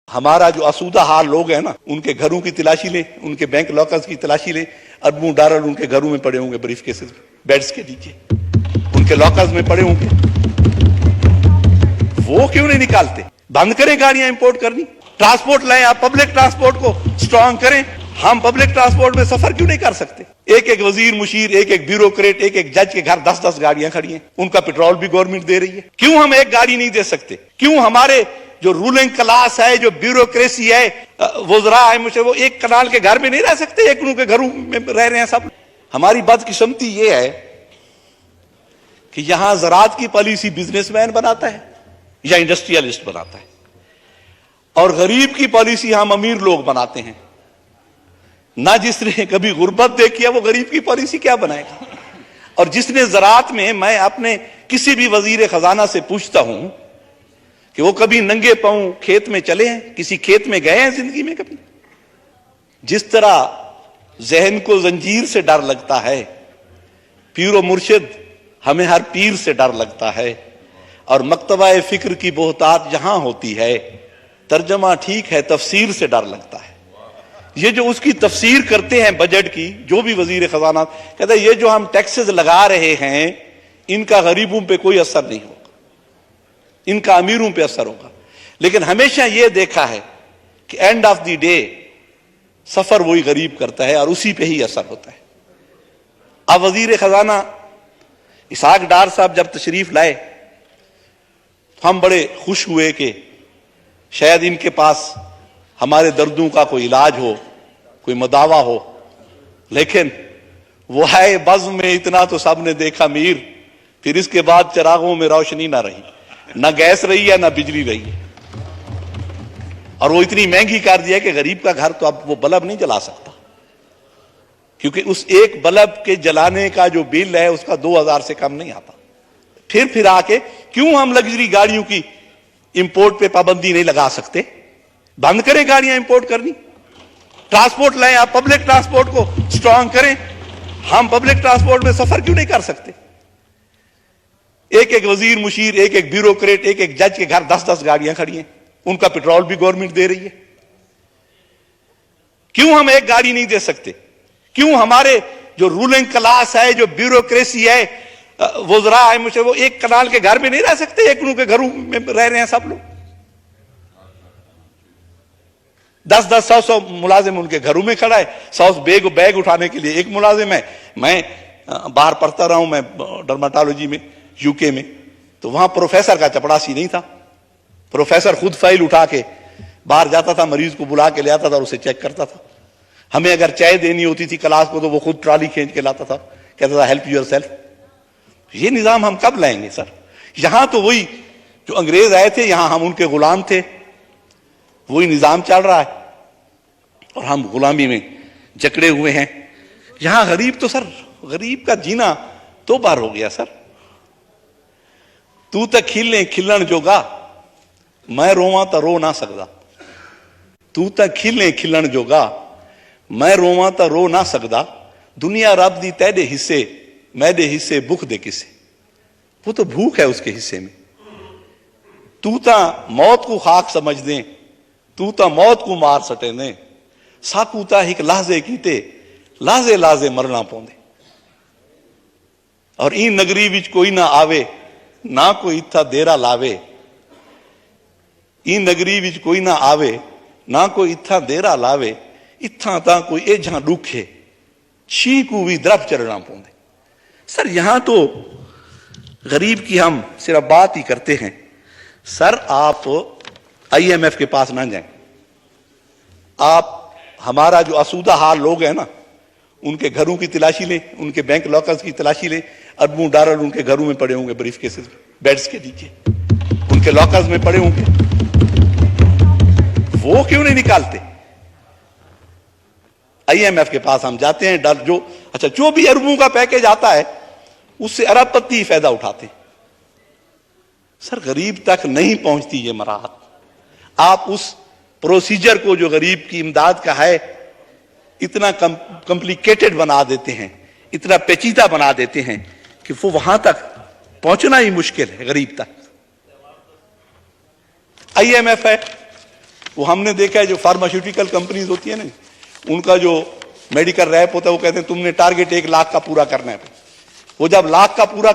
हमारा जो आसूदा हाल लोग हैं ना, उनके घरों की तलाशी लें, उनके बैंक लॉकर्स की तलाशी लें, अरबों डॉलर उनके घरों में पड़े होंगे, ब्रीफ केसेस में, बेड्स के नीचे उनके लॉकर्स में पड़े होंगे। वो क्यों नहीं निकालते? बंद करें गाड़ियां इंपोर्ट करनी, ट्रांसपोर्ट लाएं, आप पब्लिक ट्रांसपोर्ट को स्ट्रांग करें। हम पब्लिक ट्रांसपोर्ट में सफर क्यों नहीं कर सकते? एक एक वजीर मुशीर, एक एक ब्यूरोक्रेट, एक एक जज के घर 10-10 गाड़ियां खड़ी हैं, उनका पेट्रोल भी गवर्नमेंट दे रही है। क्यों हम एक गाड़ी नहीं दे सकते? क्यों हमारे जो रूलिंग क्लास है, जो ब्यूरोक्रेसी है, वज़रा है, मुझे वो एक कनाल के घर में नहीं रह सकते, एक के घरों में रह रहे हैं सब। हमारी बदकिस्मती ये है कि यहां ज़राअत की पॉलिसी बिजनेसमैन बनाता है या इंडस्ट्रियलिस्ट बनाता है, और गरीब की पॉलिसी हम अमीर लोग बनाते हैं। ना जिसने कभी गुर्बत देखी है वो गरीब की पॉलिसी क्या बनाएगा? और जिसने ज़राअत में, मैं अपने किसी भी वजीर खजाना से पूछता हूं कि वो कभी नंगे पांव खेत में चले हैं, किसी खेत में गए हैं जिंदगी में कभी? जिस तरह जहन को जंजीर से डर लगता है, पीर व मुर्शिद हमें हर पीर से डर लगता है, और मकतबा फिक्र की बोहतात जहां होती है, तर्जमा ठीक है तफसीर से डर लगता है। ये जो उसकी तफसीर करते हैं बजट की, जो भी वजीर खजाना कहता है ये जो हम टैक्सेस लगा रहे हैं इनका गरीबों पे कोई असर नहीं होगा, इनका अमीरों पे असर होगा। लेकिन हमेशा ये देखा है कि एंड ऑफ द डे सफर वही गरीब करता है और उसी पे ही असर होता है। अब वजीर खजाना इसहाक डार साहब जब तशरीफ लाए, हम बड़े खुश हुए कि शायद इनके पास हमारे दर्दों का कोई इलाज हो, कोई मदावा हो। लेकिन वो है बज़्म में इतना तो सबने देखा मीर, फिर इसके बाद चिरागों में रोशनी ना रही, ना गैस रही है ना बिजली रही है, और वो इतनी महंगी कर दिया कि गरीब का घर तो अब वो बल्ब नहीं जला सकता, क्योंकि उस एक बल्ब के जलाने का जो बिल है उसका 2000 से कम नहीं आता। फिर आके क्यों हम लग्जरी गाड़ियों की इंपोर्ट पे पाबंदी नहीं लगा सकते? बंद करें गाड़ियां इंपोर्ट करनी, ट्रांसपोर्ट लाएं, आप पब्लिक ट्रांसपोर्ट को स्ट्रांग करें। हम पब्लिक ट्रांसपोर्ट में सफर क्यों नहीं कर सकते? एक एक वजीर मुशीर, एक एक ब्यूरोक्रेट, एक एक जज के घर 10-10 गाड़ियां खड़ी हैं, उनका पेट्रोल भी गवर्नमेंट दे रही है। क्यों हम एक गाड़ी नहीं दे सकते? क्यों हमारे जो रूलिंग क्लास है, जो ब्यूरोक्रेसी है, वज़रा है, मुझे वो एक कनाल के घर में नहीं रह सकते, एक के घरों में रह रहे हैं सब लोग। 10-10, 100-100 मुलाजिम उनके घरों में खड़ा है, 100 बैग उठाने के लिए एक मुलाजिम है। मैं बाहर पढ़ता रहा हूं, मैं डर्माटोलॉजी में यूके में, तो वहां प्रोफेसर का चपड़ासी नहीं था। प्रोफेसर खुद फाइल उठा के बाहर जाता था, मरीज को बुला के ले आता था और उसे चेक करता था। हमें अगर चाय देनी होती थी क्लास को तो वो खुद ट्रॉली खींच के लाता था, कहता था हेल्प यूर सेल्फ। ये निजाम हम कब लाएंगे सर? यहां तो वही जो अंग्रेज आए थे, यहां हम उनके गुलाम थे, वही निजाम चल रहा है और हम गुलामी में जकड़े हुए हैं। यहां गरीब तो सर, गरीब का जीना तो बार हो गया सर। तू तो खिले खिलन जोगा, मैं रोवा तो रो ना सकदा। तू तो खिले खिलन जोगा, मैं रोवा तो रो ना सकदा। दुनिया रब दी तेरे हिस्से, मैदे हिस्से भूख दे किसे। वो तो भूख है उसके हिस्से में। तू तो मौत को खाक समझ दे, तू तो मौत को मार सटे ने। साकूता एक लाजे कीते, लाजे लाजे मरना पौंदे। और इन नगरी विच कोई ना आवे, ना कोई इत्था देरा लावे। इन नगरी विच कोई ना आवे, ना कोई इत्था देरा लावे। इत्था ता कोई एझा दुखे, छी को भी द्रफ चढ़ना पौंदे। सर यहां तो गरीब की हम सिर्फ बात ही करते हैं। सर आप IMF के पास ना जाएं। आप हमारा जो आसूदा हाल लोग हैं ना, उनके घरों की तलाशी लें, उनके बैंक लॉकर्स की तलाशी लें, अरबों डॉलर उनके घरों में पड़े होंगे, ब्रीफ केसेस में, बेड्स के नीचे उनके लॉकर्स में पड़े होंगे। वो क्यों नहीं निकालते? IMF के पास हम जाते हैं, जो भी अरबों का पैकेज आता है उससे अरबपति फायदा उठाते। सर गरीब तक नहीं पहुंचती ये मराहत। आप उस प्रोसीजर को जो गरीब की इमदाद का है इतना कॉम्प्लिकेटेड बना देते हैं, इतना पेचीदा बना देते हैं कि वो वहां तक पहुंचना ही मुश्किल है गरीब तक। IMF है, وہ ہم نے دیکھا ہے جو فارماسیوٹیکل کمپنیز ہوتی ہیں نا، ان کا جو میڈیکل ریپ ہوتا ہے وہ کہتے ہیں تم نے ٹارگیٹ 1 لاکھ کا پورا کرنا ہے. وہ جب 1 لاکھ کا پورا